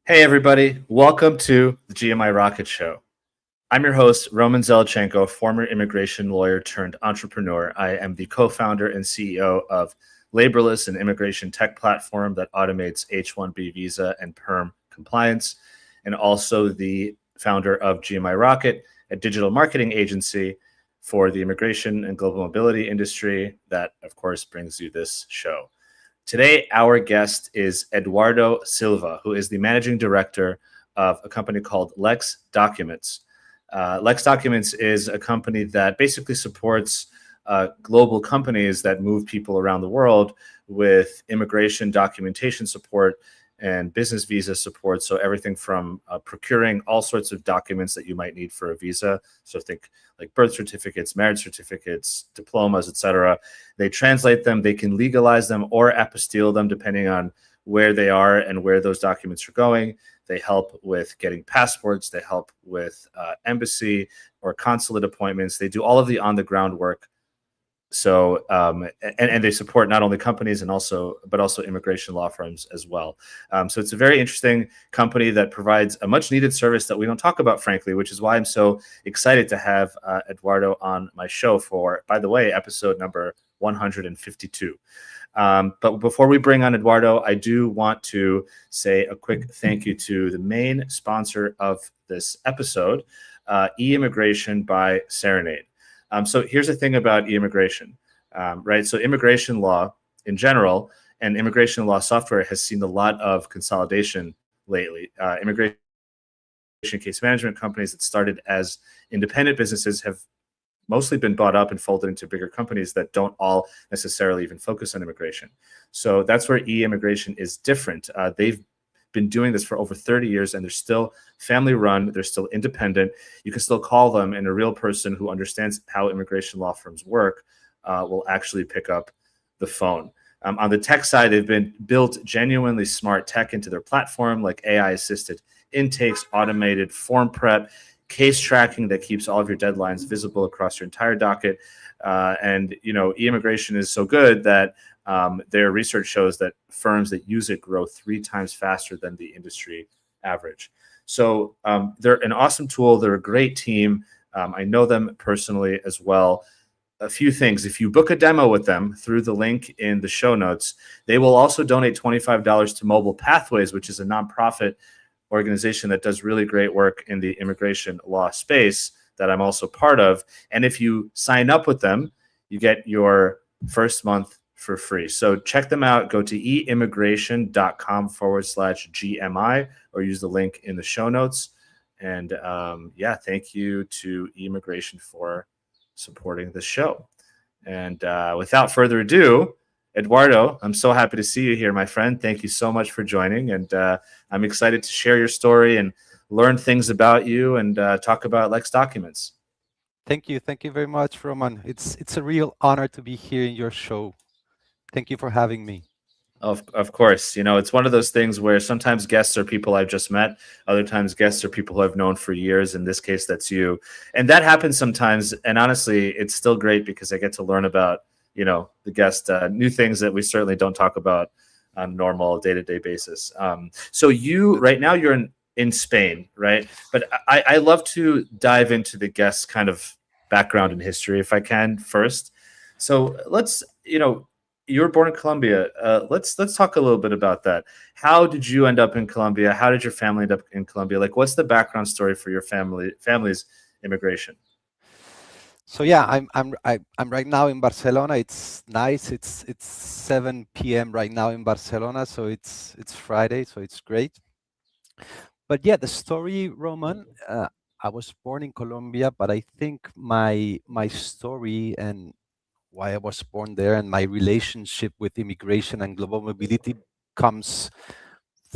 Hey, everybody. Welcome to the GMI Rocket Show. I'm your host, Roman Zelichenko, former immigration lawyer turned entrepreneur. I am the co-founder and CEO of Laborless, an immigration tech platform that automates H-1B visa and PERM compliance, and also the founder of GMI Rocket, a digital marketing agency for the immigration and global mobility industry that, of course, brings you this show. Today, our guest is Eduardo Silva, who is the managing director of a company called Lex Documents. Lex Documents is a company that basically supports global companies that move people around the world with immigration documentation support and business visa support. So everything from procuring all sorts of documents that you might need for a visa. So think like birth certificates, marriage certificates, diplomas, etc. They translate them, they can legalize them or apostille them depending on where they are and where those documents are going. They help with getting passports. They help with embassy or consulate appointments. They do all of the on-the-ground work. So and they support not only companies but also immigration law firms as well. So it's a very interesting company that provides a much needed service that we don't talk about, frankly, which is why I'm so excited to have Eduardo on my show for, by the way, episode number 152. But before we bring on Eduardo, I do want to say a quick thank you to the main sponsor of this episode, e-immigration by Serenade. So here's the thing about e-immigration, right? So immigration law in general and immigration law software has seen a lot of consolidation lately. Immigration case management companies that started as independent businesses have mostly been bought up and folded into bigger companies that don't all necessarily even focus on immigration. So that's where e-immigration is different. They've been doing this for over 30 years and they're still family run, they're still independent. You can still call them and a real person who understands how immigration law firms work will actually pick up the phone. On the tech side, they've been built genuinely smart tech into their platform, like AI assisted intakes, automated form prep, case tracking that keeps all of your deadlines visible across your entire docket. And e-immigration is so good that their research shows that firms that use it grow 3 times faster than the industry average. So they're an awesome tool. They're a great team. I know them personally as well. A few things. If you book a demo with them through the link in the show notes, they will also donate $25 to Mobile Pathways, which is a nonprofit organization that does really great work in the immigration law space that I'm also part of. And if you sign up with them, you get your first month for free. So check them out. Go to eimmigration.com/GMI or use the link in the show notes. And thank you to eMigration for supporting the show. And without further ado, Eduardo, I'm so happy to see you here, my friend. Thank you so much for joining. And I'm excited to share your story and learn things about you and talk about Lex Documents. Thank you. Thank you very much, Roman. It's a real honor to be here in your show. Thank you for having me. Of course. It's one of those things where sometimes guests are people I've just met. Other times guests are people who I've known for years. In this case, that's you. And that happens sometimes. And honestly, it's still great because I get to learn about, the guest, new things that we certainly don't talk about on a normal day-to-day basis. So right now you're in Spain, right? But I love to dive into the guest's kind of background and history if I can first. So let's, you were born in Colombia. Let's talk a little bit about that. How did you end up in Colombia? How did your family end up in Colombia? Like, what's the background story for your family's immigration? So yeah, I'm right now in Barcelona. It's nice. It's 7 p.m. right now in Barcelona, so it's Friday, so it's great. But yeah, the story, Roman. I was born in Colombia, but I think my story and why I was born there and my relationship with immigration and global mobility comes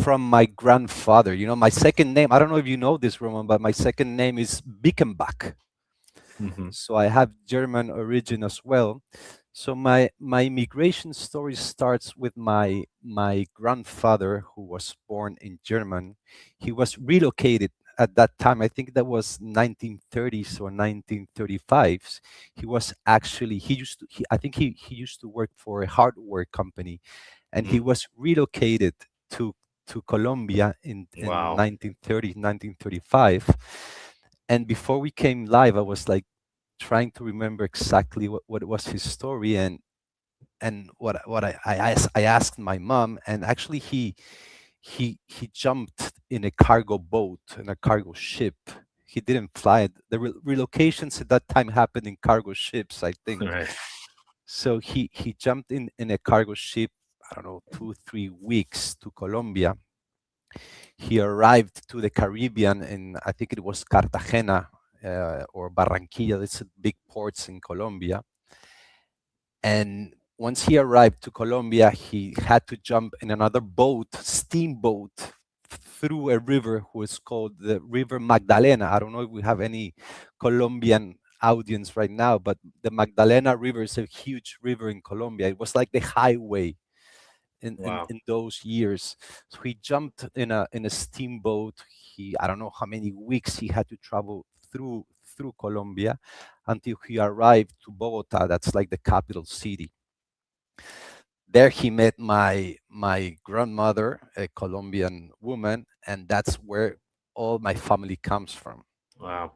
from my grandfather. My second name, I don't know if you know this, Roman, but my second name is Bickenbach. Mm-hmm. So I have German origin as well. So my immigration story starts with my grandfather, who was born in German. He was relocated at that time. I think that was 1930s or 1935s. He was actually I think he used to work for a hardware company, and he was relocated to to Colombia in Wow. 1930, 1935. And before we came live, I was like trying to remember exactly what was his story, and what I asked my mom, and actually he jumped in a cargo boat, in a cargo ship. He didn't fly it. The relocations at that time happened in cargo ships, I think. Right. So he jumped in a cargo ship, I don't know, 2 3 weeks to Colombia. He arrived to the Caribbean in, I think it was Cartagena or Barranquilla. It's big ports in Colombia. And once he arrived to Colombia, he had to jump in another boat, steamboat, through a river who is called the River Magdalena. I don't know if we have any Colombian audience right now, but the Magdalena River is a huge river in Colombia. It was like the highway Wow. in those years. So he jumped in a steamboat. I don't know how many weeks he had to travel through Colombia until he arrived to Bogota. That's like the capital city. There he met my grandmother, a Colombian woman, and that's where all my family comes from. Wow.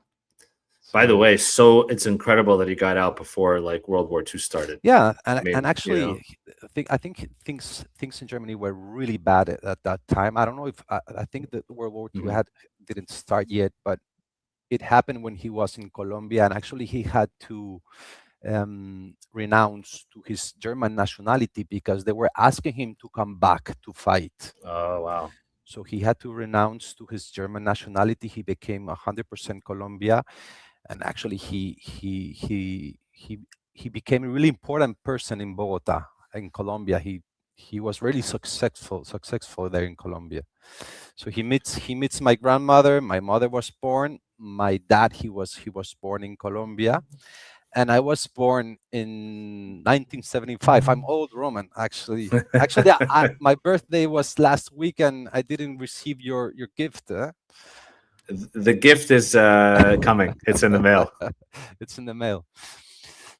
By the So way, so it's incredible that he got out before like World War II started. yeah, I and mean, actually, I think things in Germany were really bad at that time. I don't know if I think that World War II mhm. didn't start yet, but it happened when he was in Colombia, and actually he had to renounce to his German nationality because they were asking him to come back to fight. Oh, wow. So he had to renounce to his German nationality. He became 100% Colombia, and actually he became a really important person in Bogota, in Colombia. He was really successful there in Colombia. So he meets my grandmother. My mother was born. My dad, he was born in Colombia, and I was born in 1975. I'm old, Roman. Actually, my birthday was last week, and I didn't receive your gift. The gift is coming. It's in the mail. It's in the mail.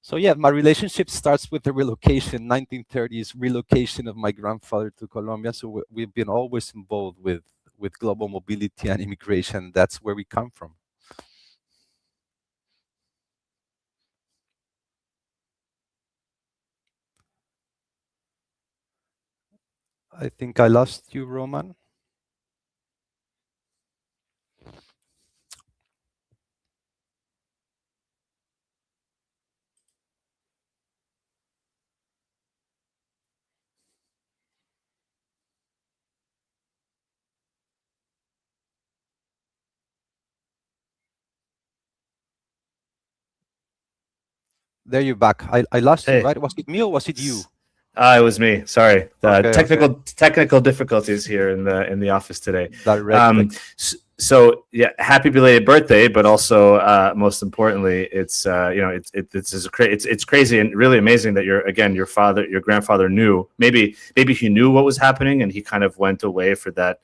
So yeah, my relationship starts with the relocation, 1930s relocation of my grandfather to Colombia. So we've been always involved with global mobility and immigration. That's where we come from. I think I lost you, Roman. There you're back. I lost you, Hey. right? Was it me or was it you? It was me. Sorry. Okay, okay. Technical difficulties here in the office today. Direct. So yeah, happy belated birthday, but also most importantly, it's it's crazy and really amazing that your grandfather knew. Maybe he knew what was happening and he kind of went away for that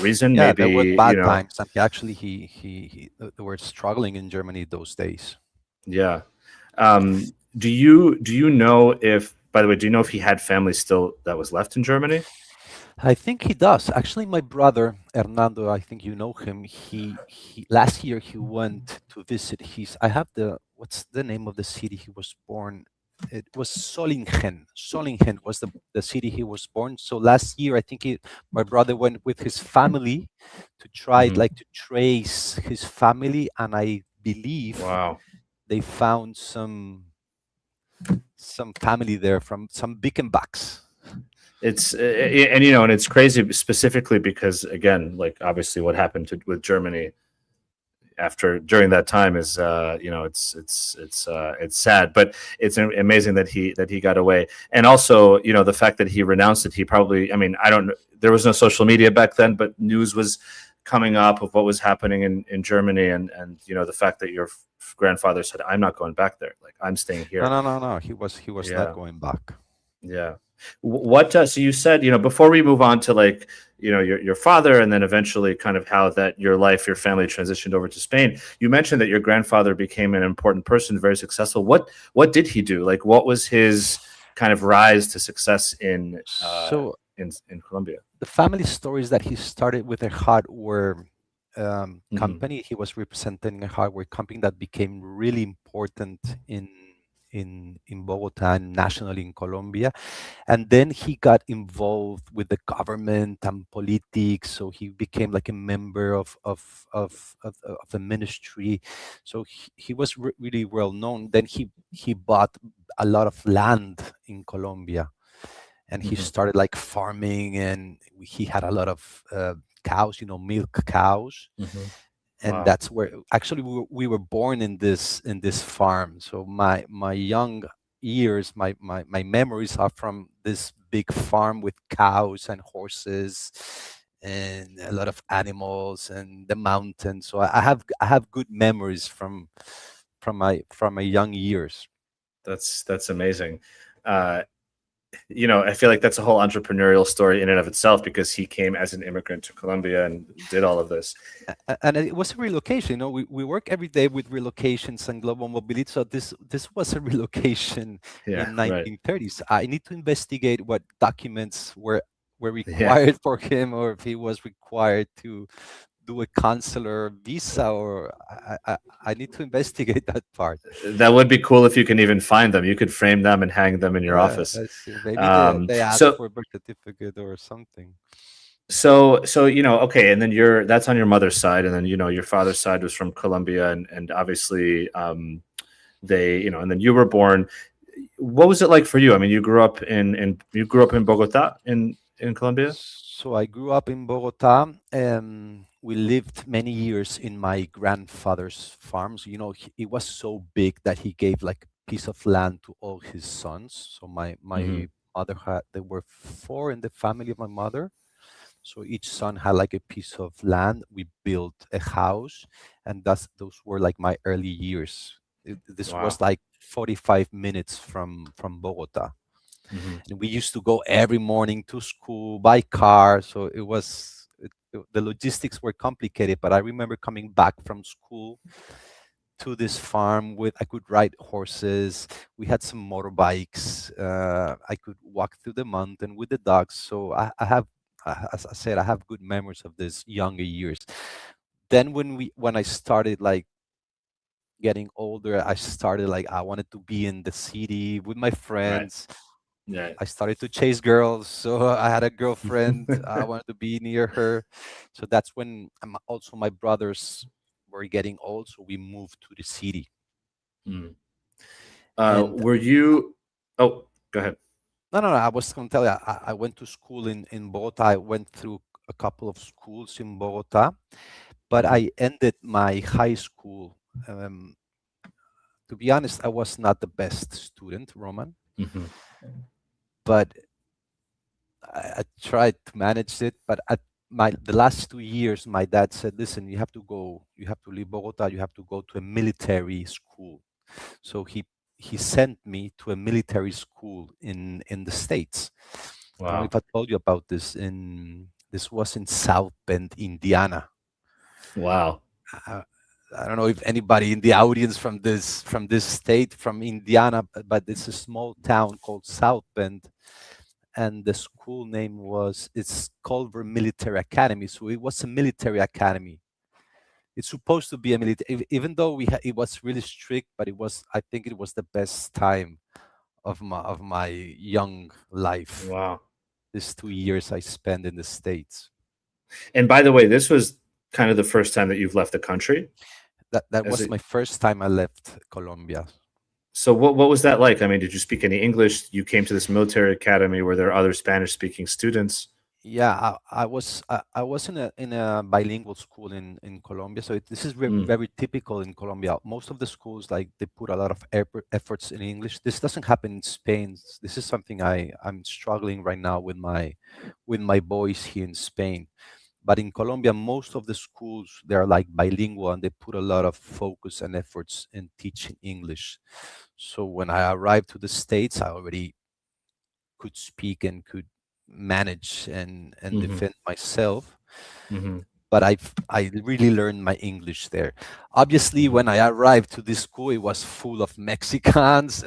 reason. Yeah, Maybe there were bad times, and they were struggling in Germany those days. Yeah. Do you know if, by the way, do you know if he had family still that was left in Germany? I think he does. Actually, my brother Hernando, I think you know him. He last year he went to visit his. I have what's the name of the city he was born? It was Solingen. Solingen was the city he was born. So last year, I think my brother went with his family to try Mhm. like to trace his family, and I believe Wow. they found some family there from some Bickenbacks. It's and and it's crazy specifically because again, like obviously what happened with Germany during that time is it's sad, but it's amazing that he got away. And also the fact that he renounced it, he probably, I mean, I don't know, there was no social media back then, but news was coming up of what was happening in Germany, and the fact that your grandfather said, I'm not going back there, like I'm staying here. No. He was not going back. Yeah. What so you said, before we move on to like your father and then eventually kind of how that your family transitioned over to Spain, you mentioned that your grandfather became an important person, very successful. What did he do? Like what was his kind of rise to success in in Colombia. The family stories that he started with a hardware Hmm. company. He was representing a hardware company that became really important in Bogota and nationally in Colombia. And then he got involved with the government and politics. So he became like a member of the ministry. So he was really well known. Then he bought a lot of land in Colombia, and he Hmm. started like farming, and he had a lot of cows, milk cows. Hmm. And Wow. that's where actually we were born in this farm. So my young years, my memories are from this big farm with cows and horses and a lot of animals and the mountains. So I have good memories from my young years. That's amazing. Uh, I feel like that's a whole entrepreneurial story in and of itself because he came as an immigrant to Colombia and did all of this. And it was a relocation. We work every day with relocations and global mobility. So this was a relocation Yeah, in right. 1930s. I need to investigate what documents were Yeah, required for him, or if he was required to do a consular visa, or I need to investigate that part. that would be cool if you can even find them. You could frame them and hang them in your Yeah, office. let's see. Maybe they ask So for a birth certificate or something. okay, and then that's on your mother's side, and then your father's side was from Colombia, and obviously they and then you were born. What was it like for you? I mean, you grew up in Bogota in Colombia. So I grew up in Bogota. We lived many years in my grandfather's farms. It was so big that he gave like a piece of land to all his sons. So my Hmm. mother there were four in the family of my mother. So each son had like a piece of land. We built a house, and those were like my early years. This Wow. was like 45 minutes from Bogota, Hmm. and we used to go every morning to school by car. So the logistics were complicated, but I remember coming back from school to this farm with I could ride horses. We had some motorbikes. I could walk through the mountain with the dogs. So I have, as I said, I have good memories of these younger years. Then when I started like getting older, I started like I wanted to be in the city with my Right. friends. Yeah. I started to chase girls. So I had a girlfriend. I wanted to be near her. So that's when also my brothers were getting old. So we moved to the city. Mm. And Were you? Oh, go ahead. no, no, no. I was going to tell you, I went to school in Bogota. I went through a couple of schools in Bogota, but Hmm. I ended my high school. Um, to be honest, I was not the best student, Roman, Hmm. but I tried to manage it. But at the last 2 years, my dad said, "Listen, you have to leave Bogota. You have to go to a military school." So he sent me to a military school in the States. I don't know Wow. if I told you about this. This was in South Bend, Indiana. Wow. Uh, I don't know if anybody in the audience from this state, from Indiana, but it's a small town called South Bend, and the school name it's Culver Military Academy. So it was a military academy. It's supposed to be a military, even though it was really strict, but I think it was the best time of my young life. Wow. These 2 years I spent in the States. And by the way, this was kind of the first time that you've left the country. That As was it, my first time I left Colombia. so what was that like? I mean, did you speak any English? You came to this military academy where there are other Spanish speaking students. Yeah, I was in a bilingual school in Colombia. So this is Mm. very typical in Colombia. Most of the schools, like, they put a lot of efforts in English. This doesn't happen in Spain. This is something I'm struggling right now with my boys here in Spain. But in Colombia, most of the schools, they're like bilingual, and they put a lot of focus and efforts in teaching English. So when I arrived to the States, I already could speak and could manage and Hmm. defend myself. Hmm. but I really learned my English there. Obviously, when I arrived to this school, it was full of Mexicans,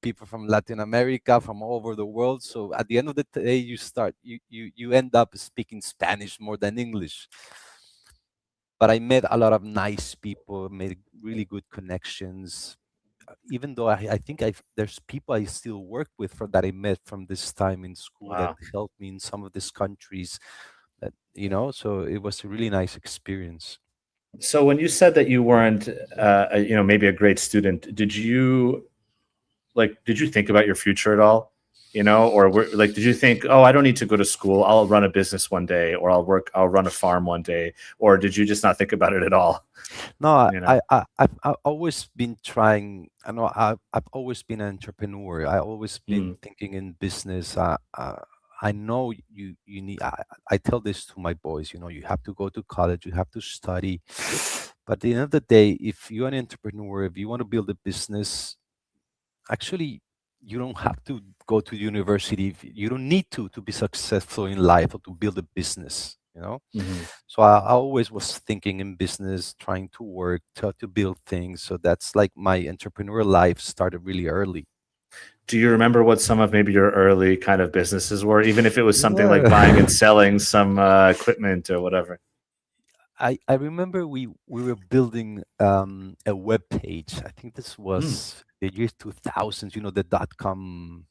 people from Latin America, from all over the world. So at the end of the day, you end up speaking Spanish more than English. But I met a lot of nice people, made really good connections. Even though I think there's people I still work with that I met from this time in school that Wow. helped me in some of these countries. That so it was a really nice experience. So when you said that you weren't, maybe a great student, did you think about your future at all? Did you think, oh, I don't need to go to school. I'll run a business one day, or I'll run a farm one day, or did you just not think about it at all? No, You know. I've always been trying. I know I've always been an entrepreneur. I always been Mm. thinking in business. I know you need. I tell this to my boys. You have to go to college. You have to study. But at the end of the day, if you're an entrepreneur, if you want to build a business, actually, you don't have to go to university. You don't need to be successful in life or to build a business. Mhm. So I always was thinking in business, trying to work, to build things. So that's like my entrepreneur life started really early. Do you remember what some of maybe your early kind of businesses were, even if it was something like buying and Yeah. selling some equipment or whatever? I remember we were building a web page. I think this Mm. was the year 2000, the dot-com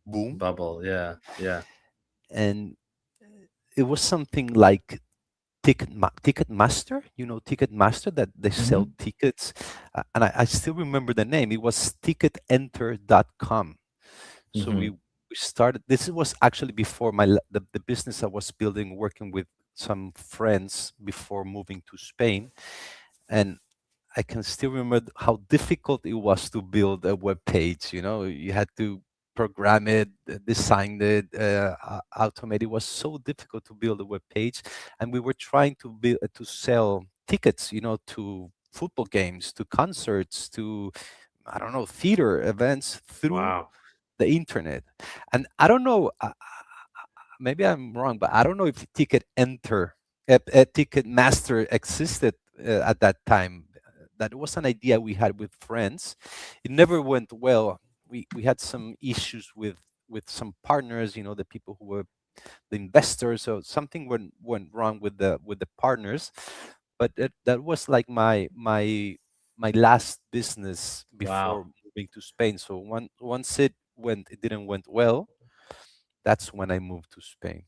boom. Bubble, yeah, yeah. And it was something like Ticketmaster, Ticketmaster, that they sell Hmm. tickets. And I still remember the name. It was ticketenter.com. So Hmm. we started. This was actually before the business I was building, working with some friends before moving to Spain. And I can still remember how difficult it was to build a web page. You had to program it, design it, automate. It was so difficult to build a web page, and we were trying to sell tickets, to football games, to concerts, to, I don't know, theater events through Wow. the internet. And I don't know, maybe I'm wrong, but I don't know if Ticketmaster existed at that time. That was an idea we had with friends. It never went well. We had some issues with some partners, the people who were the investors. So something went wrong with the partners. But that was like my last business before Wow. moving to Spain. So once it didn't went well, that's when I moved to Spain.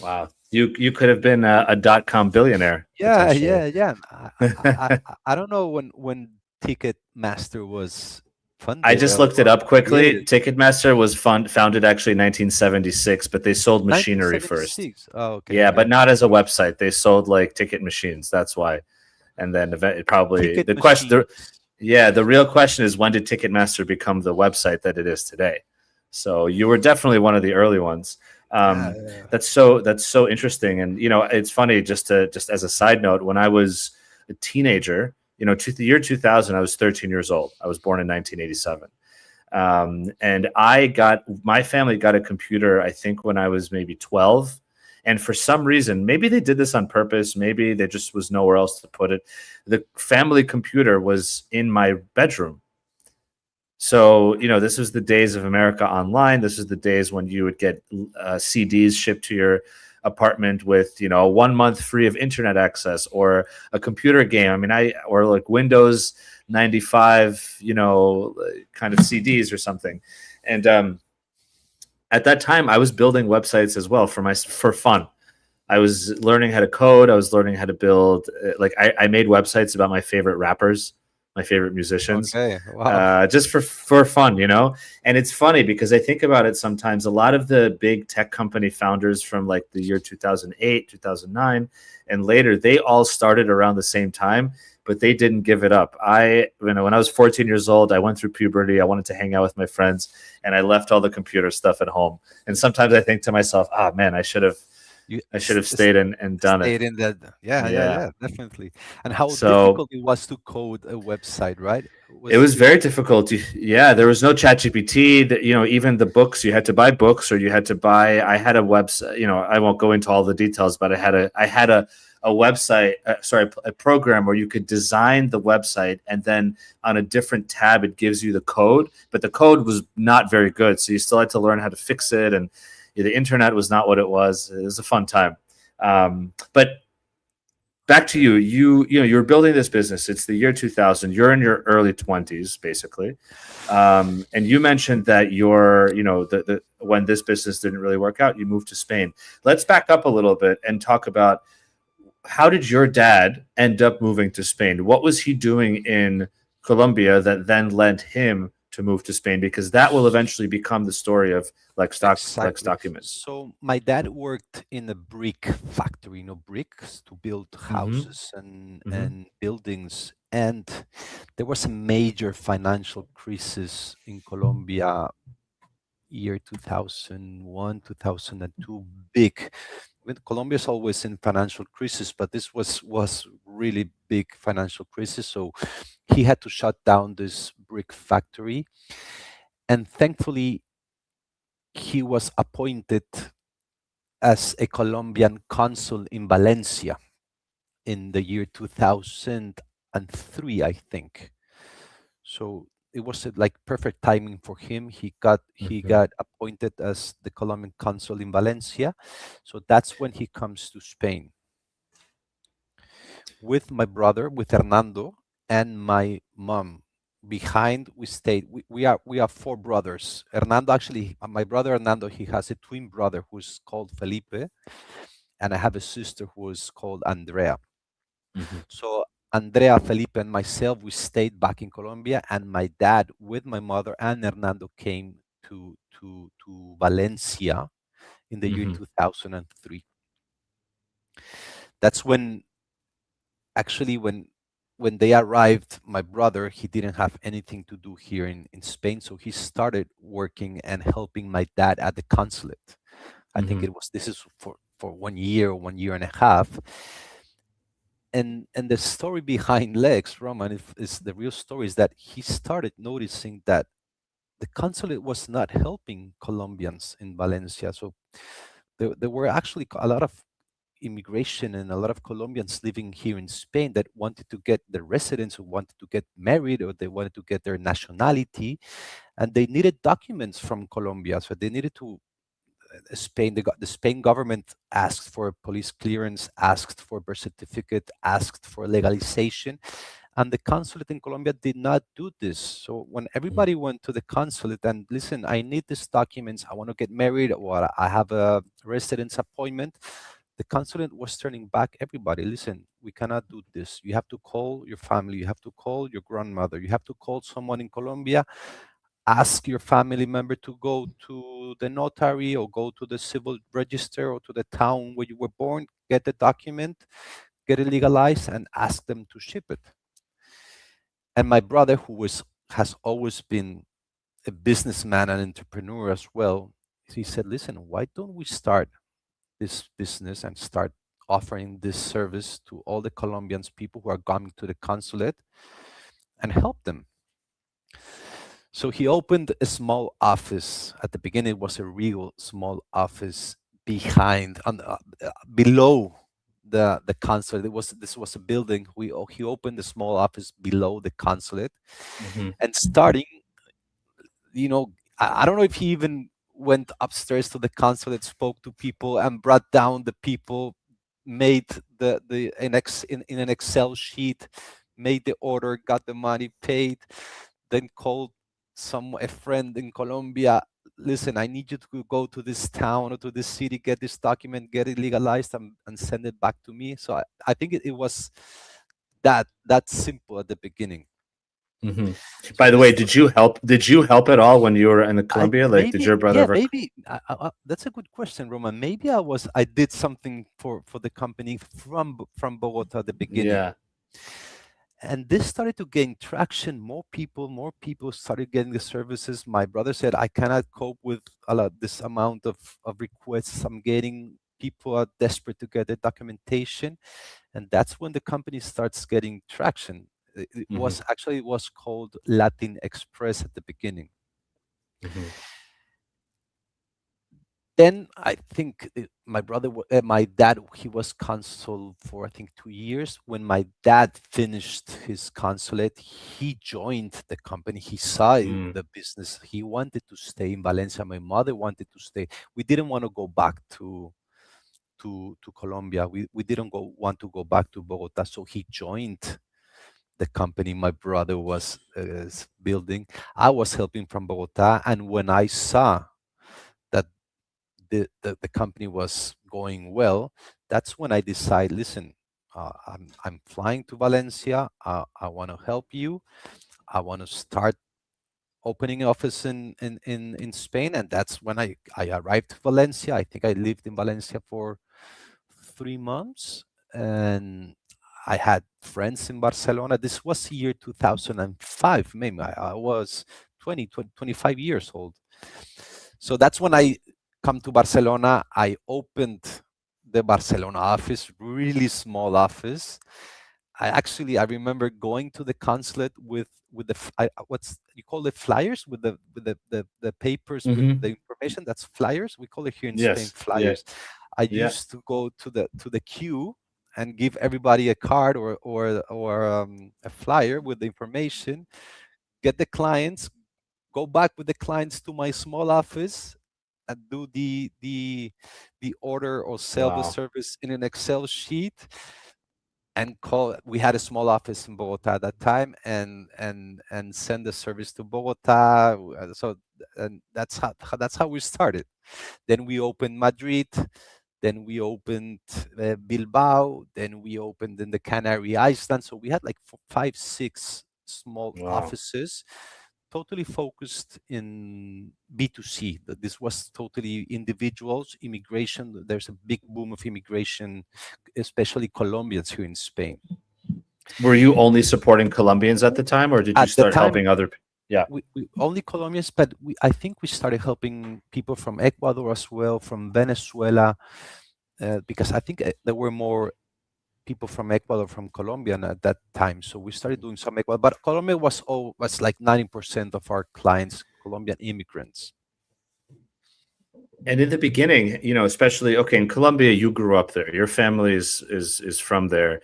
Wow. You could have been a dot-com billionaire Yeah, potentially. yeah, yeah. I don't know when Ticketmaster was I funded just looked it or up quickly. created. Ticketmaster was founded actually in 1976, but they sold machinery first. 1976. Oh, okay, Yeah, okay. but not as a website. They sold like ticket machines. That's why. And then it probably Ticket the question. machines. Yeah, the real question is, when did Ticketmaster become the website that it is today? So you were definitely one of the early ones. Yeah, Um, yeah. that's so interesting, and it's funny. Just as a side note, when I was a teenager, the year 2000, I was 13 years old. I was born in 1987, and my family got a computer, I think, when I was maybe 12. And for some reason, maybe they did this on purpose, maybe there just was nowhere else to put it. The family computer was in my bedroom. So, this was the days of America Online. This is the days when you would get CDs shipped to your apartment with, 1 month free of internet access, or a computer game. I mean, or like Windows 95, kind of CDs or something. And at that time, I was building websites as well for fun. I was learning how to code. I was learning how to build. I made websites about my favorite rappers, my favorite musicians, Okay. Wow. just for fun. And it's funny because I think about it sometimes. A lot of the big tech company founders from like the year 2008, 2009, and later, they all started around the same time, but they didn't give it up. When I was 14 years old, I went through puberty. I wanted to hang out with my friends, and I left all the computer stuff at home. And sometimes I think to myself, man, I should have You I should have stayed and done it. stayed in that. Yeah, yeah, Yeah. yeah, definitely. And how So difficult it was to code a website, right? it Was was it? very difficult. Yeah, there was no chat GPT. Even the books, you had to buy books, or you had to buy. I had a website. I won't go into all the details, but I had a website. Sorry, a program where you could design the website, and then on a different tab it gives you the code. But the code was not very good, so you still had to learn how to fix it. And the internet was not what it was. It was a fun time. But back to you. You're building this business. It's the year 2000. You're in your early 20s, basically. And you mentioned that the when this business didn't really work out, you moved to Spain. Let's back up a little bit and talk about how did your dad end up moving to Spain? What was he doing in Colombia that then led him to move to Spain? Because that will eventually become the story of Lex Exactly. Documents. So my dad worked in a brick factory, bricks to build Mm-hmm. houses and Mm-hmm. buildings. And there was a major financial crisis in Colombia, year 2001, 2002, big. Colombia is always in financial crisis, but this was really big financial crisis. So he had to shut down this brick factory, and thankfully he was appointed as a Colombian consul in Valencia in the year 2003, I think. So it was like perfect timing for him. He Mm-hmm. got appointed as the Colombian consul in Valencia. So that's when he comes to Spain with my brother, with Hernando, and my mom. Behind, we stayed. We are four brothers. Hernando, actually, my brother Hernando, he has a twin brother who's called Felipe, and I have a sister who is called Andrea. Mm-hmm. So Andrea, Felipe, and myself, we stayed back in Colombia, and my dad, with my mother and Hernando, came to Valencia in the year Mm-hmm. 2003. That's when, actually, when they arrived, my brother, he didn't have anything to do here in Spain, so he started working and helping my dad at the consulate. I think Mm-hmm. this is for 1 year, 1 year and a half. And the story behind Lex Roman is the real story, is that he started noticing that the consulate was not helping Colombians in Valencia. So there were actually a lot of immigration and a lot of Colombians living here in Spain that wanted to get the residence, who wanted to get married, or they wanted to get their nationality, and they needed documents from Colombia. So they needed to Spain, the Spain government asked for police clearance, asked for birth certificate, asked for legalization, and the consulate in Colombia did not do this. So when everybody went to the consulate and, listen, I need these documents, I want to get married, or I have a residence appointment, the consulate was turning back everybody. Listen, we cannot do this. You have to call your family, you have to call your grandmother, you have to call someone in Colombia, ask your family member to go to the notary or go to the civil register or to the town where you were born, get the document, get it legalized, and ask them to ship it. And my brother, has always been a businessman and entrepreneur as well, he said, listen, why don't we start this business and start offering this service to all the Colombians people who are coming to the consulate and help them. So he opened a small office. At the beginning, it was a real small office behind, below the consulate. This was a building. He opened a small office below the consulate, Mm-hmm. and starting, I don't know if he even went upstairs to the consulate, spoke to people, and brought down the people, made the in an Excel sheet, made the order, got the money, paid, then called a friend in Colombia. Listen, I need you to go to this town or to this city, get this document, get it legalized, and send it back to me. So I think it was that simple at the beginning. Mm-hmm. So By the way, this did you help? Did you help at all when you were in I Colombia? Like, did maybe your brother yeah ever? maybe that's a good question, Roman. Maybe I did something for the company from Bogota at the beginning, Yeah. and this started to gain traction. More people started getting the services. My brother said, I cannot cope with this amount of requests I'm getting. people are desperate to get the documentation, and that's when the company starts getting traction. It Hmm. was actually, it was called Latin Express at the beginning. Hmm. Then I think my dad, he was consul for I think 2 years. When my dad finished his consulate, he joined the company. He saw Mm. the business. He wanted to stay in Valencia. My mother wanted to stay. We didn't want to go back to Colombia. We didn't want to go back to Bogota. So he joined the company my brother was building. I was helping from Bogota, and when I saw that the company was going well, that's when I decide, listen, I'm flying to Valencia. I want to help you. I want to start opening an office in Spain. And that's when I arrived to Valencia. I think I lived in Valencia for 3 months, and I had friends in Barcelona. This was year 2005, maybe I was 25 years old. So that's when I come to Barcelona. I opened the Barcelona office, really small office. I remember going to the consulate with what's you call it, flyers, with the papers with Hmm. the information. That's flyers. We call it here in Spain Yes. Yeah. flyers. I Yeah. used to go to the queue and give everybody a card or a flyer with the information. Get the clients, go back with the clients to my small office, and do the order or sell the Wow. service in an Excel sheet, and call. We had a small office in Bogota at that time, and send the service to Bogota. So, and that's how we started. Then we opened Madrid. Then we opened Bilbao. Then we opened in the Canary Islands. So we had like 5, 6 small Wow. offices, totally focused in B2C. This was totally individuals, immigration. There's a big boom of immigration, especially Colombians here in Spain. Were you only supporting Colombians at the time, or did you At the start time, helping other? Yeah. we only Colombians, but I think we started helping people from Ecuador as well, from Venezuela, because I think there were more people from Ecuador, from Colombia at that time. So we started doing some Ecuador, but Colombia was like 90% of our clients, Colombian immigrants. And in the beginning, especially okay, in Colombia, you grew up there. Your family is from there.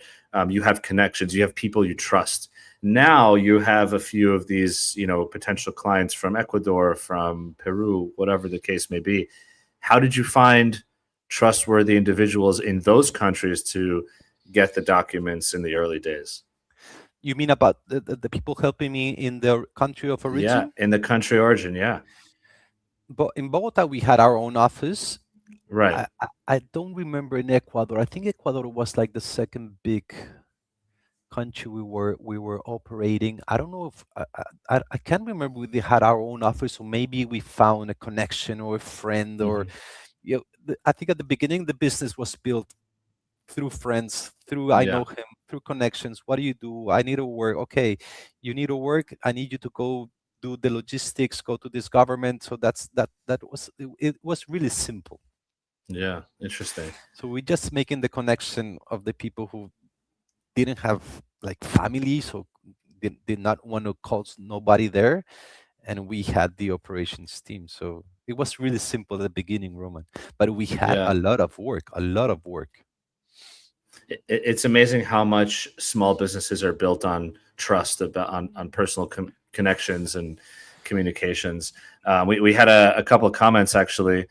You have connections. You have people you trust. Now you have a few of these, potential clients from Ecuador, from Peru, whatever the case may be. How did you find trustworthy individuals in those countries to get the documents in the early days? You mean about the people helping me in their country of Yeah, origin? in the country origin. Yeah, But in Bogota, we had our own office. right. I don't remember in Ecuador. I think Ecuador was like the second big country we were operating. I don't know if I can't remember if we had our own office, or maybe we found a connection or a friend, or Hmm. I think at the beginning the business was built through friends, through I Yeah, know him, through connections. What do you do? I need to work. Okay, you need to work. I need you to go do the logistics, go to this government. So it was really simple. yeah. Interesting. So we just making the connection of the people who didn't have like family, so did not want to call nobody there, and we had the operations team. So it was really simple at the beginning, Roman, but we had Yeah. a lot of work, a lot of work. It's amazing how much small businesses are built on trust, about on personal connections and communications. We had a couple of comments actually.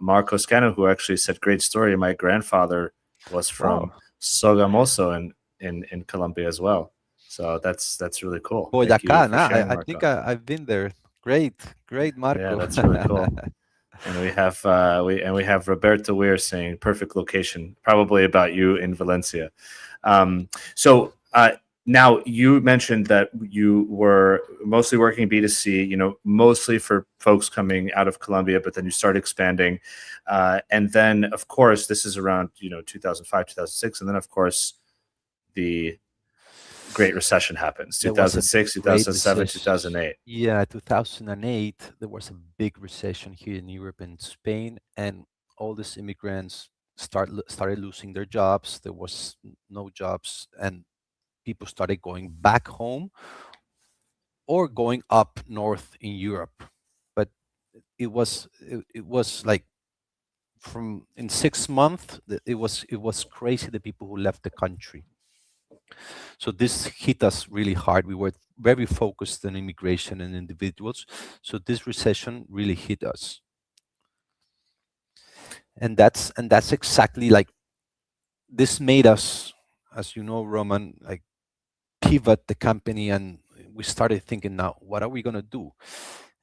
Marco Scano, who actually said, "Great story. My grandfather was from Wow. Sogamoso in Colombia as well." So that's really cool. Thank you Boyacá, for nah, sharing, I think Marco. I've been there. Great, great, Yeah, Marco. that's really cool. And we have Roberto Weir saying perfect location, probably about you in Valencia. So now you mentioned that you were mostly working B2C, mostly for folks coming out of Colombia, but then you started expanding. And then, of course, this is around, 2005, 2006. And then, of course, the Great Recession happens, There was a 2006, great 2007, recession. 2008. Yeah, 2008, there was a big recession here in Europe and Spain. And all these immigrants started losing their jobs. There was no jobs, and people started going back home or going up north in Europe. But it was like from in 6 months, it was crazy, the people who left the country. So this hit us really hard. We were very focused on immigration and individuals. So this recession really hit us. And that's exactly like this made us, as you know, Roman, like pivot the company, and we started thinking, now what are we going to do?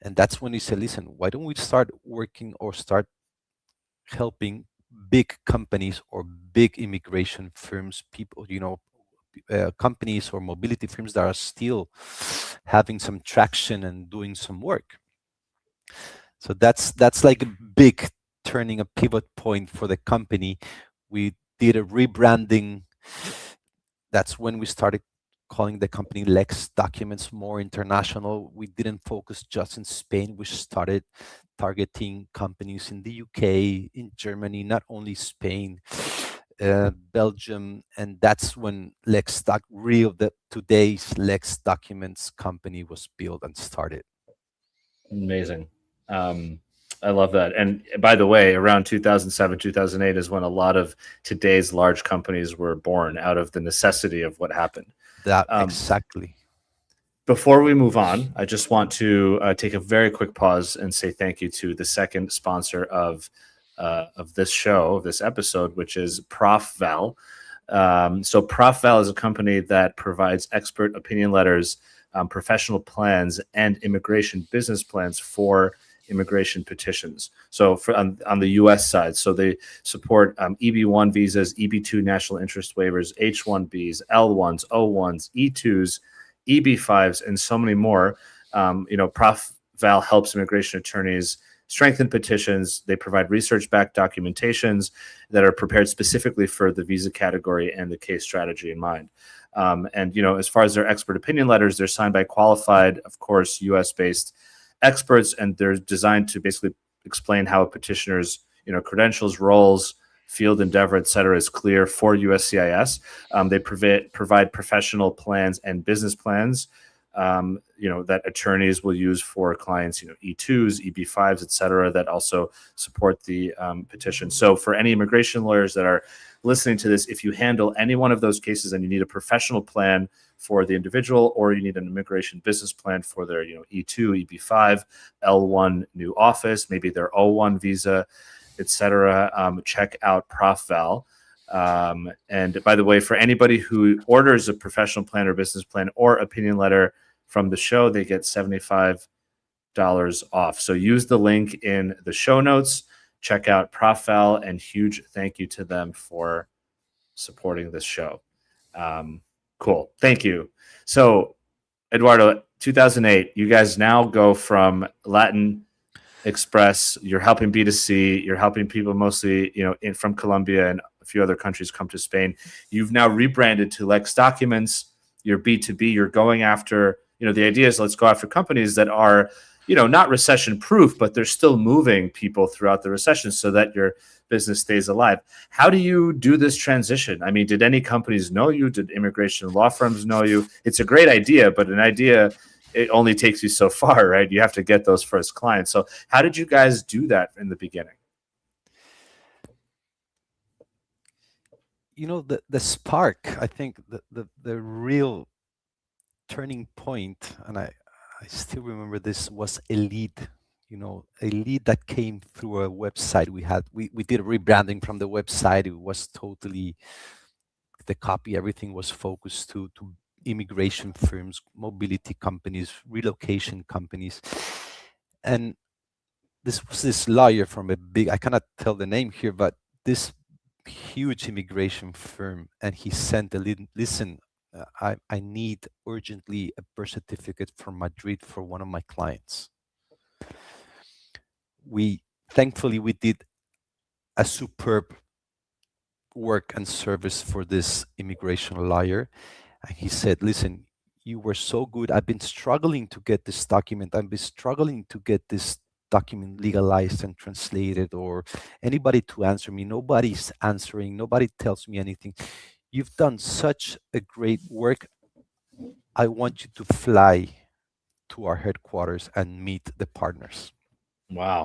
And that's when we said, listen, why don't we start working or start helping big companies or big immigration firms, people, companies or mobility firms that are still having some traction and doing some work. So that's like a big turning, a pivot point for the company. We did a rebranding. That's when we started calling the company Lex Documents, more international. We didn't focus just in Spain. We started targeting companies in the UK, in Germany, not only Spain, Belgium, and that's when today's Lex Documents company was built and started. Amazing. I love that. And by the way, around 2007, 2008 is when a lot of today's large companies were born out of the necessity of what happened. That exactly. Before we move on, I just want to take a very quick pause and say thank you to the second sponsor of this show, this episode, which is ProfVal. So ProfVal is a company that provides expert opinion letters, professional plans, and immigration business plans for immigration petitions. So on the U.S. side, so they support EB1 visas, EB2 national interest waivers, H1Bs, L1s, O1s, E2s, EB5s, and so many more. ProfVal helps immigration attorneys strengthen petitions. They provide research-backed documentations that are prepared specifically for the visa category and the case strategy in mind. As far as their expert opinion letters, they're signed by qualified, of course, U.S.-based experts, and they're designed to basically explain how a petitioner's, credentials, roles, field endeavor, et cetera, is clear for USCIS. They provide professional plans and business plans, that attorneys will use for clients, E2s, EB5s, et cetera, that also support the petition. So for any immigration lawyers that are listening to this, if you handle any one of those cases and you need a professional plan for the individual, or you need an immigration business plan for their, E2, EB5, L1 new office, maybe their O1 visa, et cetera, check out ProfVal. And by the way, for anybody who orders a professional plan or business plan or opinion letter from the show, they get $75 off. So use the link in the show notes. Check out ProfVal, and huge thank you to them for supporting this show. Cool. Thank you. So, Eduardo, 2008, you guys now go from Latin Express. You're helping B2C. You're helping people mostly, from Colombia and a few other countries come to Spain. You've now rebranded to Lex Documents. You're B2B. You're going after, the idea is let's go after companies that are, not recession proof, but they're still moving people throughout the recession so that your business stays alive. How do you do this transition? I mean, did any companies know you? Did immigration law firms know you? It's a great idea, but an idea, it only takes you so far, right? You have to get those first clients. So how did you guys do that in the beginning? The spark, I think the real turning point, and I still remember this, was a lead. A lead that came through a website we did a rebranding from the website. It was totally the copy, everything was focused to immigration firms, mobility companies, relocation companies. And this was this lawyer from I cannot tell the name here, but this huge immigration firm, and he sent a lead. Listen, I need urgently a birth certificate from Madrid for one of my clients. Thankfully we did a superb work and service for this immigration lawyer. And he said, listen, you were so good. I've been struggling to get this document. I've been struggling to get this document legalized and translated, or anybody to answer me. Nobody's answering. Nobody tells me anything. You've done such a great work. I want you to fly to our headquarters and meet the partners. Wow.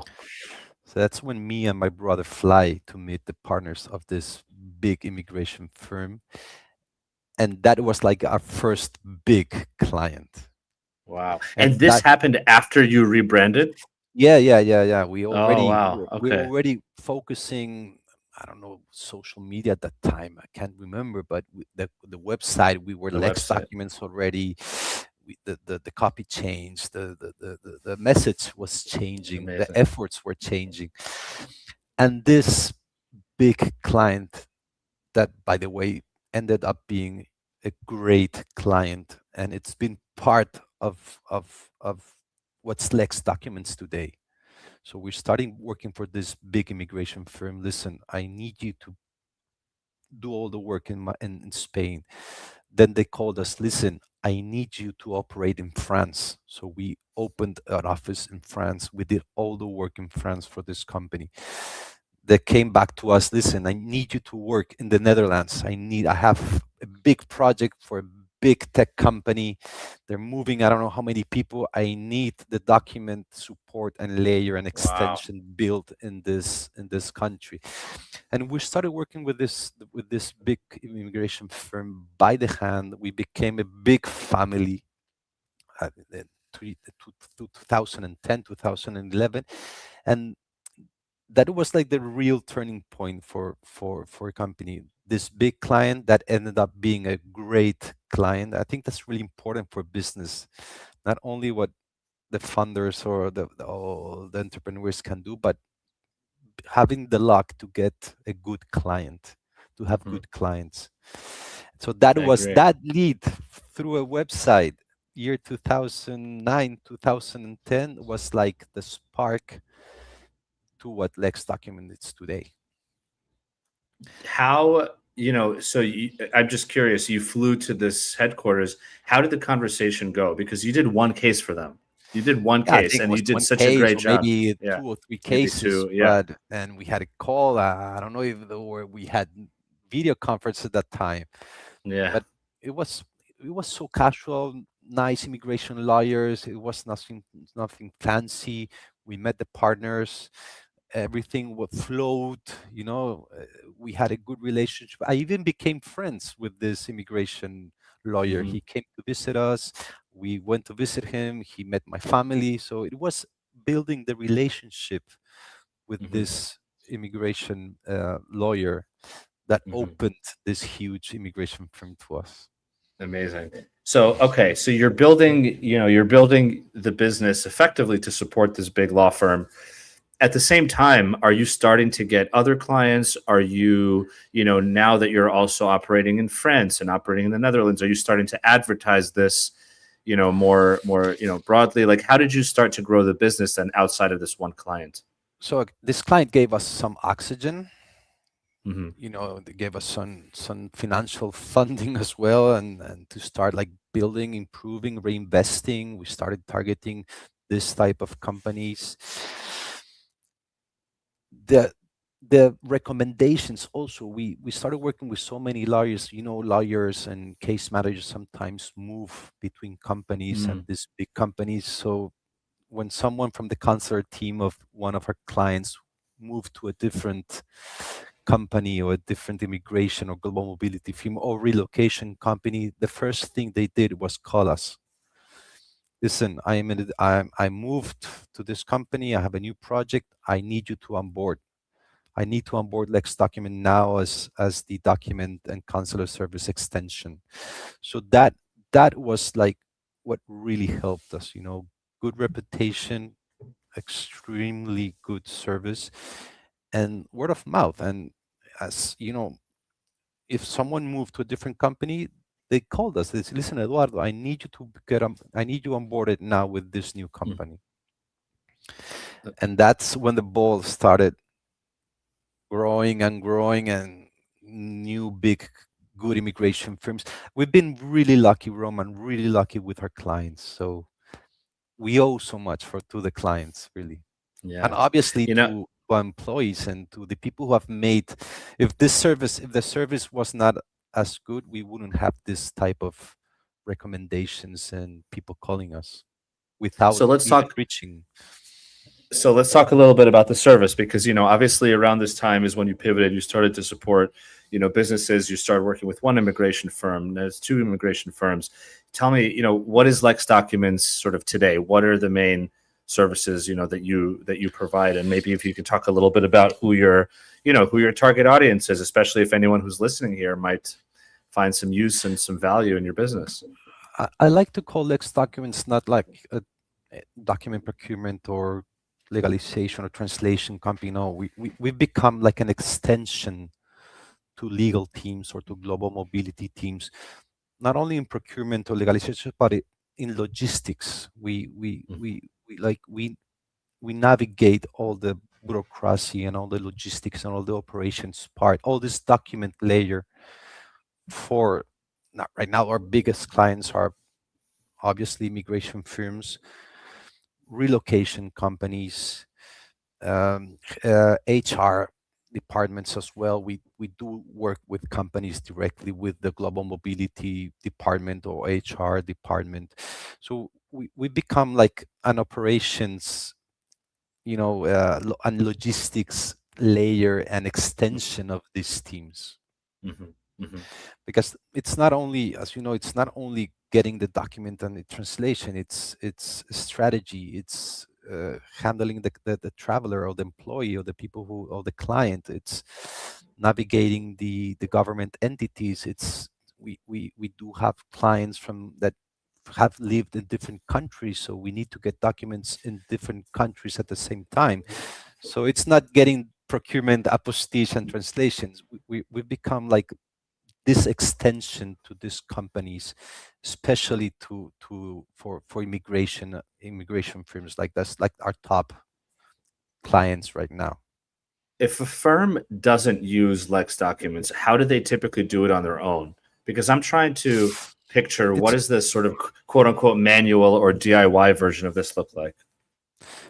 So that's when me and my brother fly to meet the partners of this big immigration firm. And that was like our first big client. Wow. And And this that, happened after you rebranded? yeah. Oh, We wow. we were Okay. already focusing, I don't know, social media at that time. I can't remember, but the website, we were The Lex website. Documents already. The copy changed, the message was changing, the Amazing. efforts were changing. And this big client, that by the way ended up being a great client, and it's been part of what's Lex Documents today. So we're starting working for this big immigration firm. Listen, I need you to do all the work in Spain. Then they called us, listen, I need you to operate in France. So we opened an office in France. We did all the work in France for this company. They came back to us, listen, I need you to work in the Netherlands. I have a big project for a big tech company. They're moving, I don't know how many people. I need the document support and layer and Wow. extension built in this country. And we started working with this big immigration firm by the hand. We became a big family in 2010, 2011, and that was like the real turning point for a company. This big client that ended up being a great client. I think that's really important for business. Not only what the funders or the entrepreneurs can do, but having the luck to get a good client, to have Mhm. good clients. So that I was agree. that lead through a website. Year 2009, 2010 was like the spark to what Lex Document is today. How, so I'm just curious, you flew to this headquarters. How did the conversation go? Because you did one case for them. You did one Yeah, I case think it and was you did one such a case great or job. maybe Yeah. two or three Maybe cases, two. Yeah. but and we had a call. I don't know if or we had video conference at that time, Yeah. but it was it was so casual, nice immigration lawyers. It was nothing fancy. We met the partners. Everything would float. We had a good relationship. I even became friends with this immigration lawyer. Hmm. He came to visit us. We went to visit him. He met my family. So it was building the relationship with Hmm. this immigration lawyer that Hmm. opened this huge immigration firm to us. Amazing. So, okay, so you're building the business effectively to support this big law firm. At the same time, are you starting to get other clients? Are you, now that you're also operating in France and operating in the Netherlands, are you starting to advertise this, more, broadly? Like, how did you start to grow the business then outside of this one client? So this client gave us some oxygen. Hmm. They gave us some financial funding as well, and to start like building, improving, reinvesting. We started targeting this type of companies. The recommendations also, we started working with so many lawyers. Lawyers and case managers sometimes move between companies Mm. and these big companies. So when someone from the consular team of one of our clients moved to a different company or a different immigration or global mobility firm or relocation company, the first thing they did was call us. Listen, I moved to this company. I have a new project. I need you to onboard. I need to onboard Lex Document now as the document and consular service extension. So that was like what really helped us. Good reputation, extremely good service, and word of mouth. And as you know, if someone moved to a different company, they called us. They said, "Listen, Eduardo, I need you onboarded now with this new Mm. company." And that's when the ball started growing and growing, and new big good immigration firms. We've been really lucky, Roman, really lucky with our clients. So we owe so much to the clients, really. And Yeah. obviously You know, to employees and to the people who have made, if the service was not as good, we wouldn't have this type of recommendations and people calling us without so let's even talk reaching. so let's talk a little bit about the service, because obviously around this time is when you pivoted. You started to support businesses. You started working with one immigration firm. There's two immigration firms. Tell me, what is Lex Documents sort of today? What are the main services that you provide? And maybe if you can talk a little bit about who your target audience is, especially if anyone who's listening here might find some use and some value in your business. I like to call Lex Documents not like a document procurement or legalization or translation company. No, we've become like an extension to legal teams or to global mobility teams, not only in procurement or legalization, but in logistics. We navigate all the bureaucracy and all the logistics and all the operations part, all this document layer for. Not right now, our biggest clients are obviously immigration firms, relocation companies, HR departments as well. We do work with companies directly with the global mobility department or HR department. So we become like an operations, and logistics layer and extension of these teams, Hmm. Hmm. because it's not only, as you know, it's not only getting the document and the translation, it's strategy, it's handling the traveler or the employee or the people who or the client, it's navigating the government entities. It's we do have clients from that have lived in different countries, so we need to get documents in different countries at the same time. So it's not getting procurement, apostilles, and translations. We've become like this extension to these companies, especially for immigration firms. Like that's like our top clients right now. If a firm doesn't use Lex Documents, how do they typically do it on their own? Because I'm trying to picture what It's does this sort of quote unquote manual or DIY version of this look like?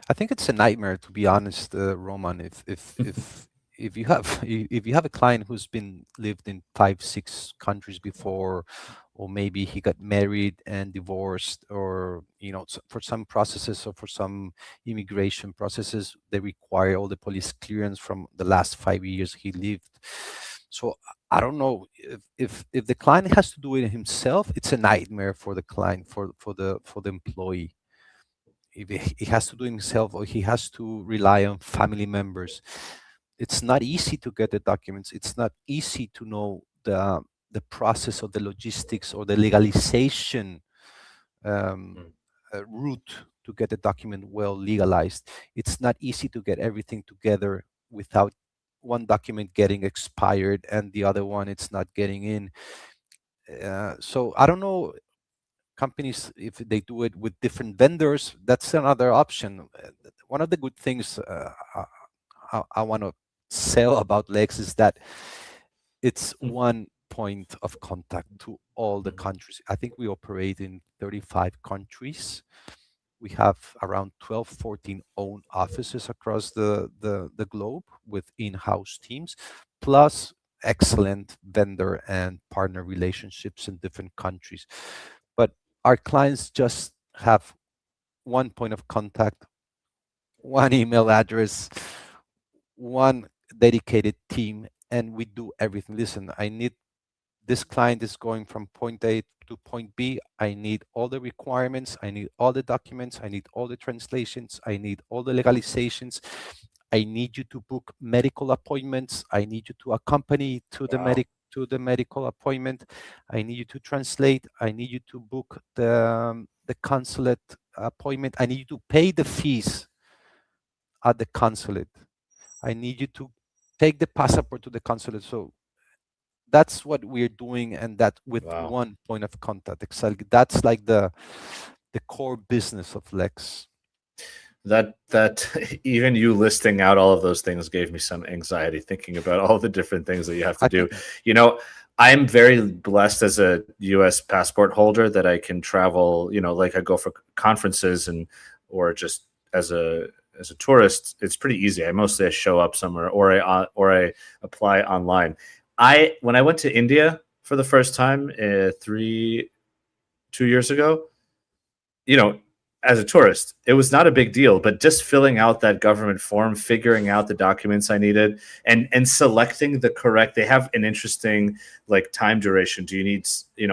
I think it's a nightmare, to be honest, Roman. If you have if you have a client who's been lived in 5 6 countries before, or maybe he got married and divorced, or for some processes or for some immigration processes, they require all the police clearance from the last 5 years he lived. So I don't know if the client has to do it himself, it's a nightmare for the client, for the employee. If he has to do it himself or he has to rely on family members, it's not easy to get the documents. It's not easy to know the process of the logistics or the legalization um, Mm. route to get the document well legalized. It's not easy to get everything together without one document getting expired and the other one it's not getting in. So I don't know, companies, if they do it with different vendors, that's another option. One of the good things I want to sell about Lex is that it's one point of contact to all the Mhm. countries. I think we operate in 35 countries. We have around 12, 14 own offices across the globe with in-house teams, plus excellent vendor and partner relationships in different countries. But our clients just have one point of contact, one email address, one dedicated team, and we do everything. Listen, I need this client is going from point A to point B. I need all the requirements. I need all the documents. I need all the translations. I need all the legalizations. I need you to book medical appointments. I need you to accompany Wow. to the medical appointment. I need you to translate. I need you to book the consulate appointment. I need you to pay the fees at the consulate. I need you to take the passport to the consulate. So that's what we're doing, and that with Wow. one point of contact. Exactly. That's like the core business of Lex. That even you listing out all of those things gave me some anxiety thinking about all the different things that you have to I do. think You know, I'm very blessed as a US passport holder that I can travel, like I go for conferences and or just as a as a tourist, it's pretty easy. I show up somewhere, or I apply online. When I went to India for the first time 2 years ago, you know, as a tourist, it was not a big deal, but just filling out that government form, figuring out the documents I needed, and selecting the correct. They have an interesting like time duration. Do you need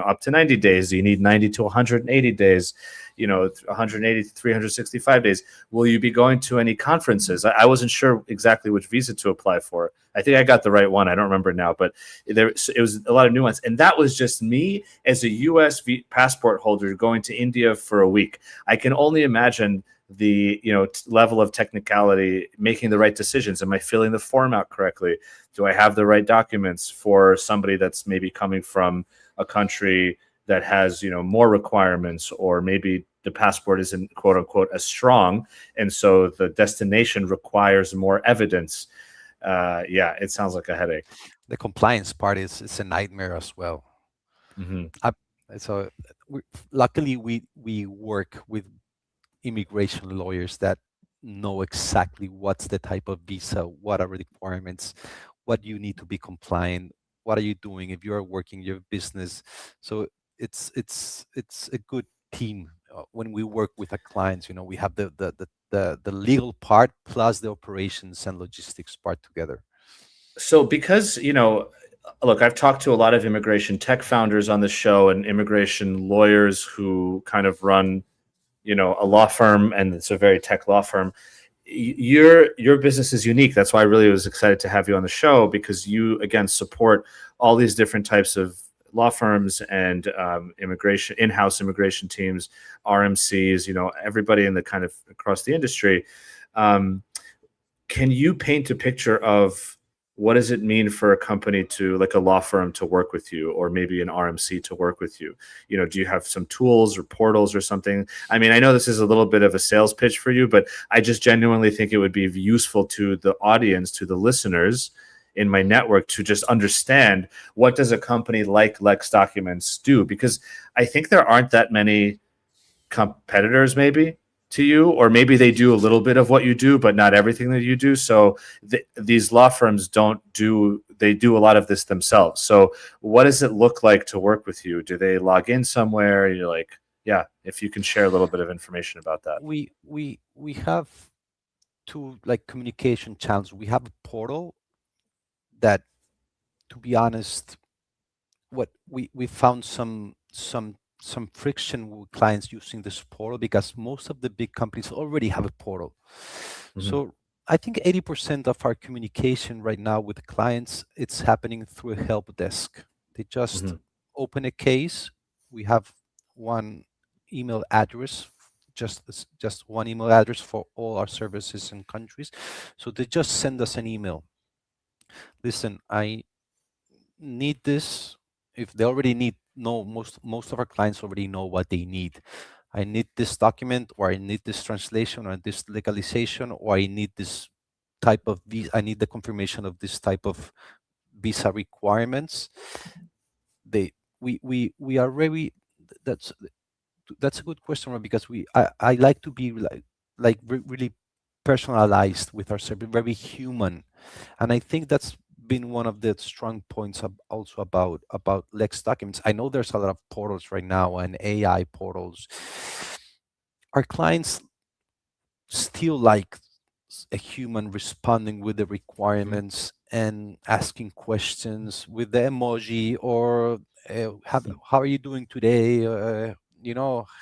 up to 90 days? Do you need 90 to 180 days? 180 to 365 days. Will you be going to any conferences? I wasn't sure exactly which visa to apply for. I think I got the right one. I don't remember now, but it was a lot of nuance. And that was just me as a U.S. passport holder going to India for a week. I can only imagine the level of technicality, making the right decisions. Am I filling the form out correctly? Do I have the right documents for somebody that's maybe coming from a country that has more requirements, or maybe the passport isn't quote unquote as strong, and so the destination requires more evidence. Yeah, it sounds like a headache. The compliance part is a nightmare as well. Mm-hmm. So luckily we work with immigration lawyers that know exactly what's the type of visa, what are the requirements, what you need to be compliant, what are you doing if you are working your business. So it's a good team. When we work with our clients, we have the legal part plus the operations and logistics part together. So because look, I've talked to a lot of immigration tech founders on the show and immigration lawyers who kind of run a law firm, and it's a very tech law firm. Your business is unique. That's why I really was excited to have you on the show, because you again support all these different types of law firms and in-house immigration teams, RMCs, everybody in the kind of across the industry. Can you paint a picture of what does it mean for a company like a law firm to work with you, or maybe an RMC to work with you? Do you have some tools or portals or something? I mean, I know this is a little bit of a sales pitch for you, but I just genuinely think it would be useful to the audience, to the listeners in my network, to just understand what does a company like Lex Documents do, because I think there aren't that many competitors maybe to you, or maybe they do a little bit of what you do, but not everything that you do. So these law firms do a lot of this themselves. So what does it look like to work with you? Do they log in somewhere? You're like, yeah, if you can share a little bit of information about that. We have two communication channels. We have a portal that, to be honest, what we found some friction with clients using this portal, because most of the big companies already have a portal. Mm-hmm. So I think 80% of our communication right now with the clients, it's happening through a help desk. They just mm-hmm. open a case. We have one email address, just one email address for all our services and countries. So they just send us an email. Listen, I need this. If they already most of our clients already know what they need. I need this document, or I need this translation, or this legalization, or I need this type of visa. I need the confirmation of this type of visa requirements. We are very. That's a good question, because I like to be really personalized with our service, very human, and I think that's been one of the strong points also about Lex Documents. I know there's a lot of portals right now and AI portals. Our clients still like a human responding with the requirements and asking questions with the emoji, or how are you doing today?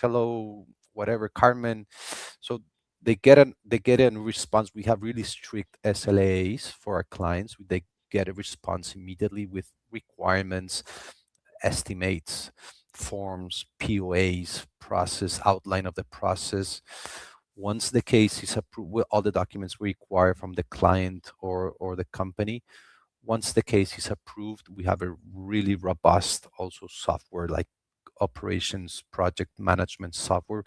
Hello, whatever, Carmen. So they get a response. We have really strict SLAs for our clients. They get a response immediately with requirements, estimates, forms, POAs, process, outline of the process. Once the case is approved, with all the documents we require from the client or the company, once the case is approved, we have a really robust also software, like operations project management software.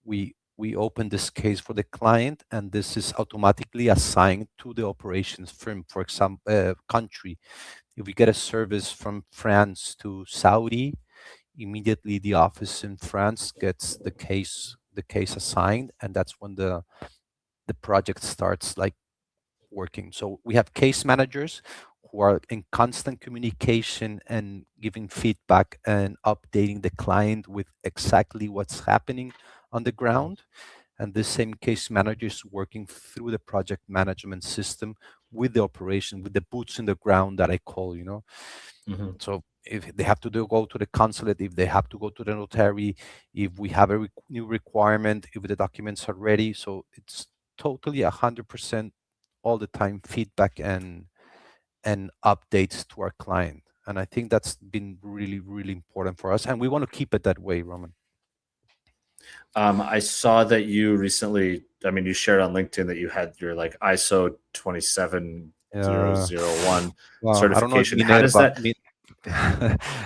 We open this case for the client, and this is automatically assigned to the operations firm. For example, country. If we get a service from France to Saudi, immediately the office in France gets the case assigned, and that's when the the project starts like working. So we have case managers who are in constant communication and giving feedback and updating the client with exactly what's happening on the ground. And this same case manager is working through the project management system with the operation, with the boots in the ground that I call, Mhm. So if they have to go to the consulate, if they have to go to the notary, if we have a new requirement, if the documents are ready. So it's totally 100% all the time feedback and updates to our client. And I think that's been really, really important for us. And we want to keep it that way, Roman. I saw that you recently, I mean, you shared on LinkedIn that you had your like ISO 27001 Well, I don't know if certification. How does Minerva, that?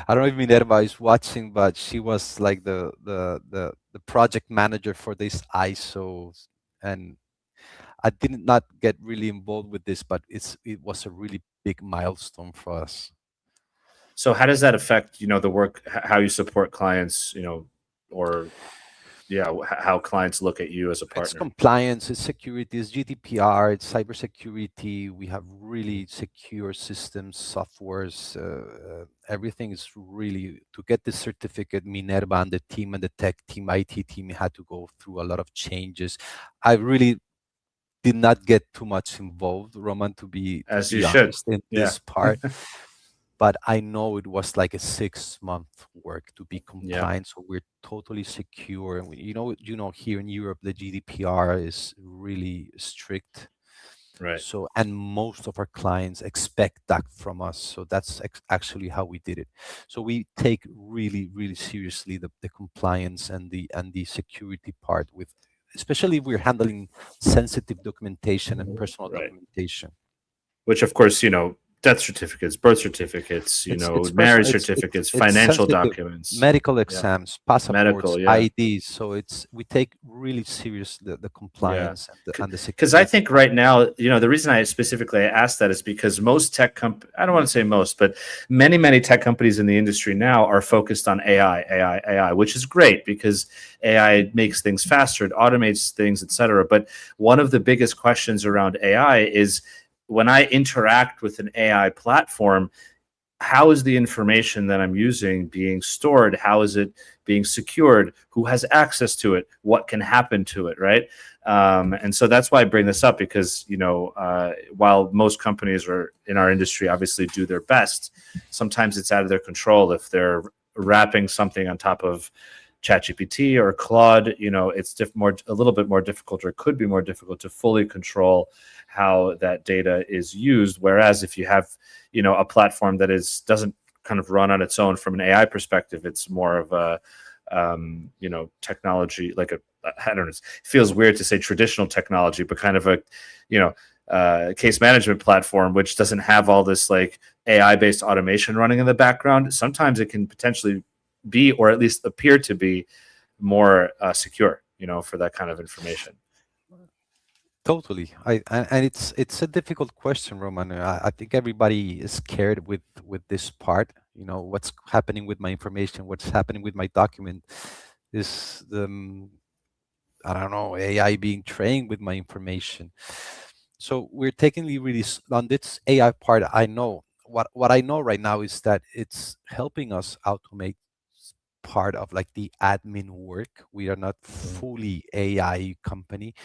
I don't know if Minerva is watching, but she was like the project manager for this ISOs, and I did not get really involved with this, but it was a really big milestone for us. So how does that affect, the work, how you support clients, or yeah, how clients look at you as a It's partner? compliance, it's security, it's GDPR, it's cybersecurity. We have really secure systems, softwares. Everything is really to get this certificate. Minerva and the team and the tech team, IT team had to go through a lot of changes. I really did not get too much involved, Roman, to As you be should. honest, in Yeah. this part. But I know it was like a 6-month work to be Yeah. compliant. So we're totally secure. And here in Europe, the GDPR is really strict. Right. So, and most of our clients expect that from us. So that's actually how we did it. So we take really, really seriously the compliance and the security part with, especially if we're handling sensitive documentation and personal Right. documentation. Which of course, death certificates, birth certificates, It's marriage personal. certificates, It's financial sensitive. documents. Medical Yeah. exams, passports, Medical. Yeah. IDs. So we take really serious the Yeah. compliance and the Because I security think part. right now, the reason I specifically asked that is because most I don't want to say most, but many, many tech companies in the industry now are focused on AI, which is great because AI makes things faster, it automates things, etc. But one of the biggest questions around AI is when I interact with an AI platform, how is the information that I'm using being stored? How is it being secured? Who has access to it? What can happen to it? Right. And so that's why I bring this up because, while most companies are in our industry obviously do their best, sometimes it's out of their control. If they're wrapping something on top of ChatGPT or Claude, it's a little bit more difficult, or could be more difficult to fully control how that data is used. Whereas if you have, a platform that doesn't kind of run on its own from an AI perspective, it's more of a, technology, like I don't know, it feels weird to say traditional technology, but kind of a, case management platform, which doesn't have all this like AI based automation running in the background. Sometimes it can potentially be, or at least appear to be, more secure, for that kind of information. Totally. And it's a difficult question, Roman. I think everybody is scared with this part. What's happening with my information, what's happening with my document. Is the I don't know, AI being trained with my information. So we're taking the really on this AI part. I know what I know right now is that it's helping us automate part of like the admin work. We are not Mhm. fully AI company.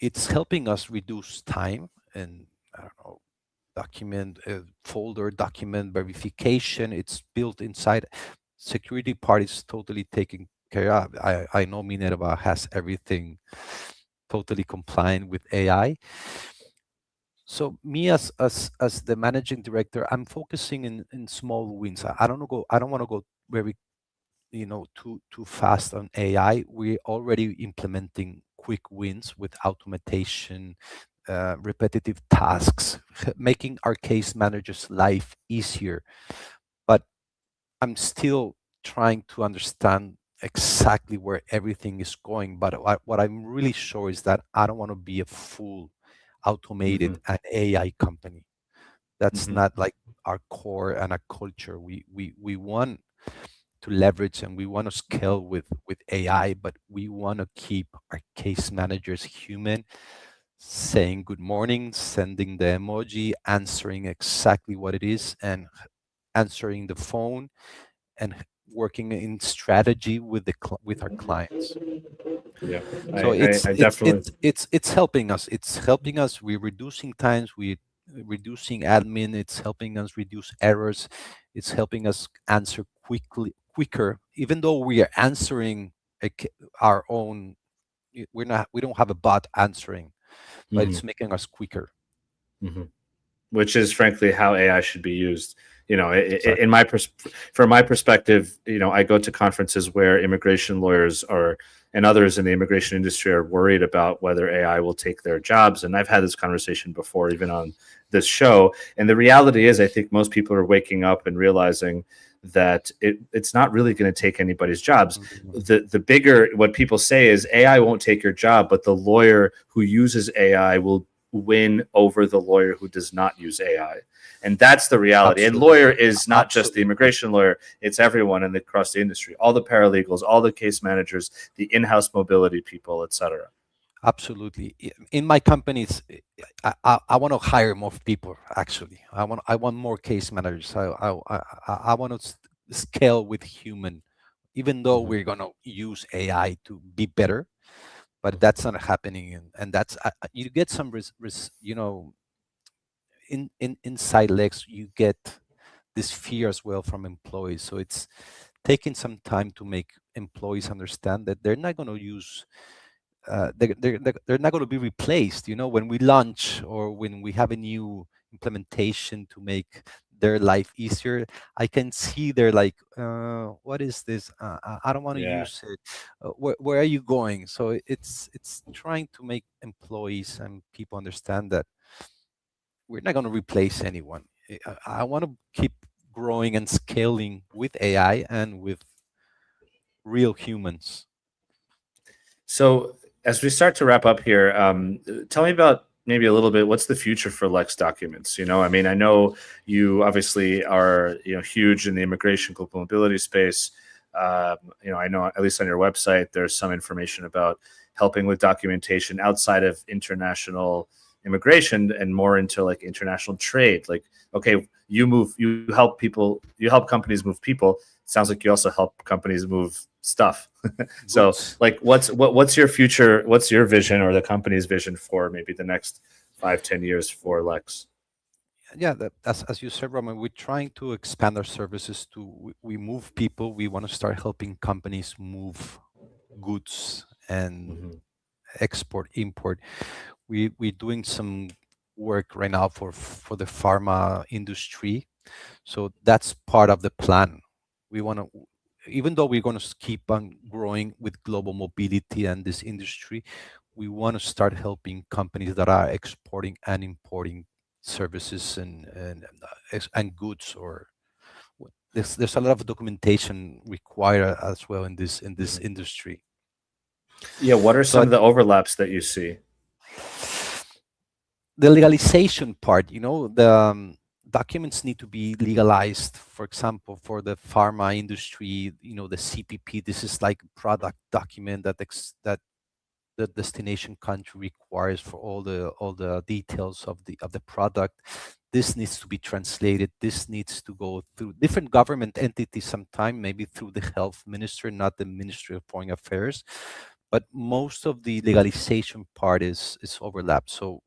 It's helping us reduce time and I don't know document folder document verification. It's built inside. Security part is totally taken care of. I know Minerva has everything totally compliant with AI. So me as the managing director, I'm focusing in small wins. I don't want to go very too fast on AI. We're already implementing quick wins with automation, repetitive tasks, making our case managers' life easier. But I'm still trying to understand exactly where everything is going. But what I'm really sure is that I don't want to be a full automated Mhm. and AI company. That's Mhm. not like our core and our culture. We want to leverage and we want to scale with AI, but we want to keep our case managers human, saying good morning, sending the emoji, answering exactly what it is, and answering the phone, and working in strategy with with our clients. Yeah, So I definitely. it's helping us. It's helping us. We're reducing times. We reducing admin. It's helping us reduce errors. It's helping us answer quicker. Even though we are answering our own, we don't have a bot answering, but Mhm, it's making us quicker. mhm. Which is frankly how AI should be used. You know, in Exactly. my from my perspective, you know, I go to conferences where immigration lawyers are and others in the immigration industry are worried about whether AI will take their jobs. And I've had this conversation before, even on this show. And the reality is, I think most people are waking up and realizing that it's not really going to take anybody's jobs. Mhm. The bigger what people say is AI won't take your job, but the lawyer who uses AI will win over the lawyer who does not use AI. And that's the reality. And lawyer Absolutely. is not just the Absolutely. immigration lawyer, it's everyone in the across the industry, all the paralegals, all the case managers, the in-house mobility people, etc. Absolutely. In my companies, I want to hire more people. Actually, I want more case managers. I want to scale with human, even though Mhm, we're gonna use AI to be better. But mhm, that's not happening, and that's you get some inside legs. You get this fear as well from employees. So it's taking some time to make employees understand that they're not going to use they're not going to be replaced. When we launch or when we have a new implementation to make their life easier, I can see they're like, what is this? I don't want to yeah. use it. Where are you going? So it's trying to make employees and people understand that we're not going to replace anyone. I want to keep growing and scaling with AI and with real humans. So as we start to wrap up here, tell me about maybe a little bit what's the future for Lex Documents. You know, I mean, I know you obviously are huge in the immigration global mobility space. I know at least on your website there's some information about helping with documentation outside of international immigration and more into like international trade. Like, okay, you help people, you help companies move people. It sounds like you also help companies move stuff. So Goods. like what's your future, what's your vision or the company's vision for maybe the next 5-10 years for Lex? Yeah, as you said, Roman, we're trying to expand our services to we move people. We want to start helping companies move goods and Mm-hmm. export, import. We're doing some work right now for the pharma industry. So that's part of the plan. We want to, even though we're going to keep on growing with global mobility and this industry, we want to start helping companies that are exporting and importing services and goods. Or there's a lot of documentation required as well in this Mm-hmm. industry. Yeah, what are So some of the overlaps that you see? the legalization part, the documents need to be legalized. For example, for the pharma industry, the CPP, this is like product document that the destination country requires for all the details of the product. This needs to be translated. This needs to go through different government entities sometime, maybe through the health minister, not the Ministry of Foreign Affairs. But most of the legalization part is overlapped. So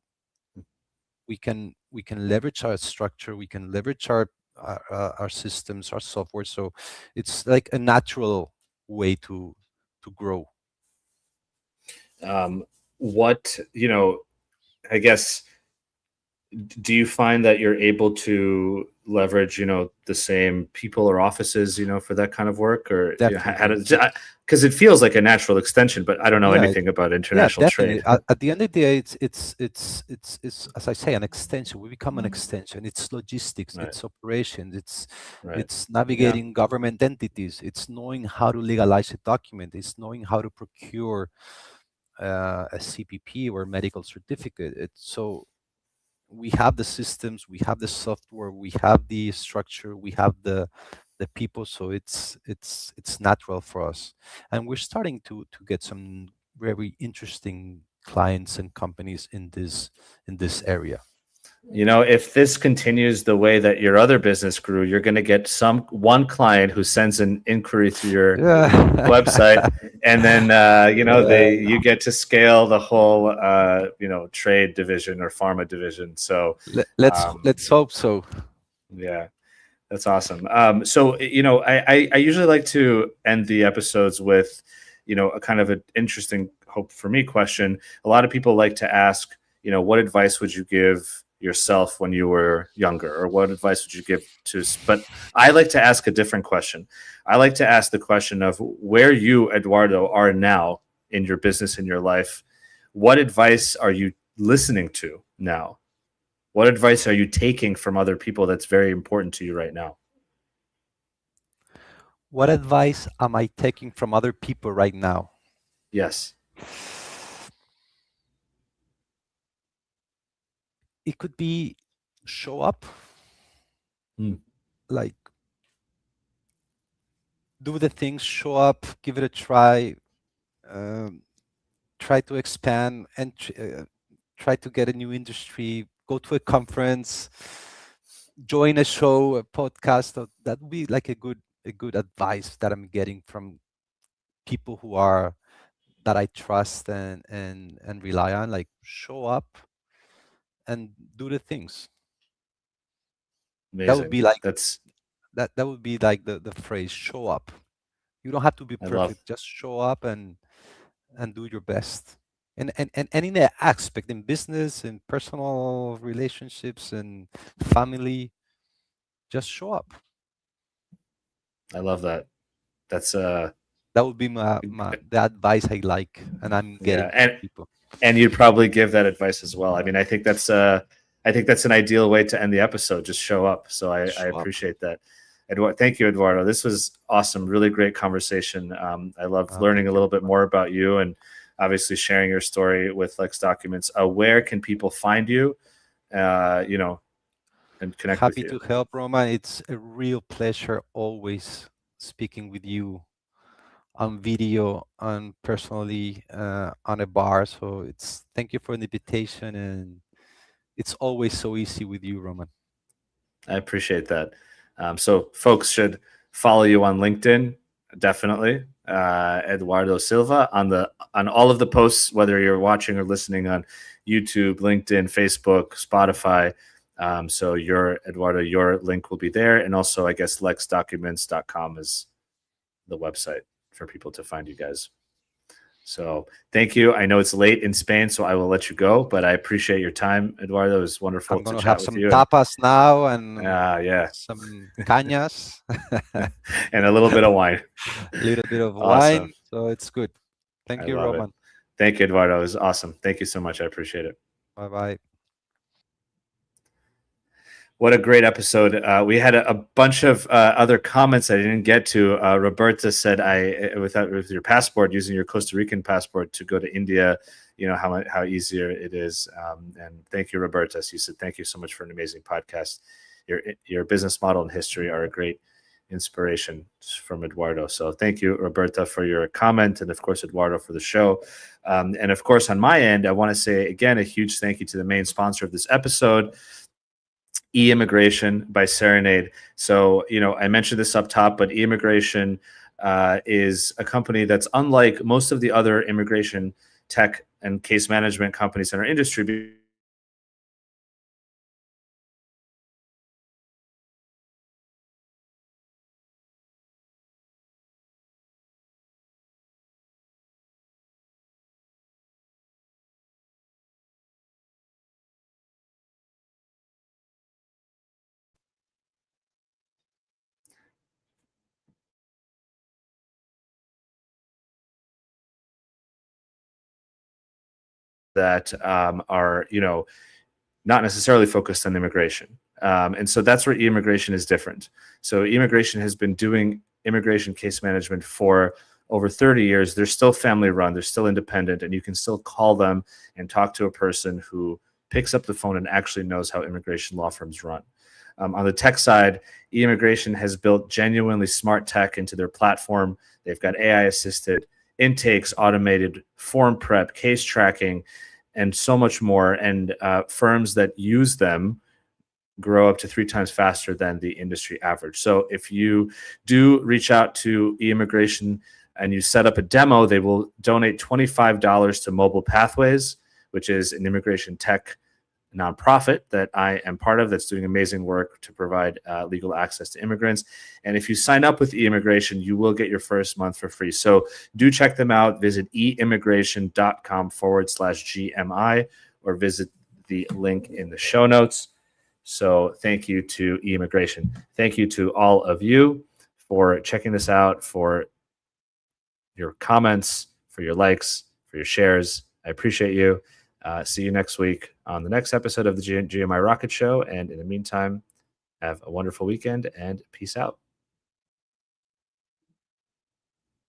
we can leverage our structure, we can leverage our systems, our software. So it's like a natural way to grow. Um, what, I guess, do you find that you're able to leverage the same people or offices for that kind of work, or how Definitely. does, because it feels like a natural extension, but I don't know Yeah, anything about yeah, international definitely. trade. At the end of the day, it's as I say, an extension. We become an extension. It's logistics, Right, it's operations, it's right. it's Yeah. navigating government entities, it's knowing how to legalize a document, it's knowing how to procure a CPP or medical certificate. So we have the systems, we have the software, we have the structure, we have the the people, so it's natural for us, and we're starting to get some very interesting clients and companies in this area. If this continues the way that your other business grew, you're going to get one client who sends an inquiry through your Yeah. website, and then Yeah. you get to scale the whole trade division or pharma division. So Let's hope so. yeah, that's awesome. So I usually like to end the episodes with a kind of an interesting, hope for me, question. A lot of people like to ask, what advice would you give yourself when you were younger, or what advice would you give to? But I like to ask a different question. I like to ask the question of where you, Eduardo, are now in your business, in your life. What advice are you listening to now? What advice are you taking from other people that's very important to you right now? What advice am I taking from other people right now? Yes. It could be show up, Mm. like do the things, show up, give it a try, um, try to expand, and try to get a new industry, go to a conference, join a show, a podcast. That would be like a good advice that I'm getting from people who are that I trust and rely on. Like show up and do the things. That would Amazing. be like That's that would be like the phrase show up. You don't have to be I love. perfect. Just show up and do your best. And in that aspect, in business, in personal relationships, and family, just show up. I love that. That's That would be the advice I like, and I'm yeah, getting from people. and you'd probably give that advice as well. I mean, I think that's an ideal way to end the episode. Just show up. So I Show up. appreciate that. Thank you, Eduardo. This was awesome. Really great conversation. I loved learning Thank a you, little bit Roman. more about you, and obviously sharing your story with Lex Documents. Where can people find you? Uh, you know, and connect with Happy you. to help, Roman. It's a real pleasure always speaking with you on video and personally on a bar. So it's thank you for the invitation, and it's always so easy with you, Roman. I appreciate that. So folks should follow you on LinkedIn, definitely. Eduardo Silva on all of the posts, whether you're watching or listening on YouTube, LinkedIn, Facebook, Spotify. So your Eduardo, your link will be there. And also I guess lexdocuments.com is the website for people to find you guys. So thank you. I know it's late in Spain, so I will let you go, but I appreciate your time, Eduardo. It was wonderful I'm to gonna chat have with some you. And tapas now and yeah, some cañas, and a little bit of wine. a little bit of Awesome. wine. So it's good. I Thank you, love it. Roman. Thank you, Eduardo. It was awesome. Thank you so much. I appreciate it. Bye bye. What a great episode. We had a bunch of other comments I didn't get to. Roberta said, with your passport, using your Costa Rican passport to go to India, how easier it is. And thank you, Roberta. So you said, thank you so much for an amazing podcast. Your business model and history are a great inspiration from Eduardo. So thank you, Roberta, for your comment. And of course, Eduardo for the show. And of course, on my end, I want to say again, a huge thank you to the main sponsor of this episode, e-immigration by Serenade. So, I mentioned this up top, but e-immigration is a company that's unlike most of the other immigration tech and case management companies in our industry. That are, not necessarily focused on immigration. And so that's where e-immigration is different. So immigration has been doing immigration case management for over 30 years. They're still family run, they're still independent, and you can still call them and talk to a person who picks up the phone and actually knows how immigration law firms run. On the tech side, e-immigration has built genuinely smart tech into their platform. They've got AI-assisted intakes, automated form prep, case tracking, and so much more. And firms that use them grow up to 3 times faster than the industry average. So if you do reach out to e-immigration and you set up a demo, they will donate $25 to Mobile Pathways, which is an immigration tech nonprofit that I am part of that's doing amazing work to provide legal access to immigrants. And if you sign up with e-immigration, you will get your first month for free. So do check them out. Visit eimmigration.com/GMI or visit the link in the show notes. So thank you to e-immigration. Thank you to all of you for checking this out, for your comments, for your likes, for your shares. I appreciate you. See you next week on the next episode of the GMI Rocket Show. And in the meantime, have a wonderful weekend and peace out.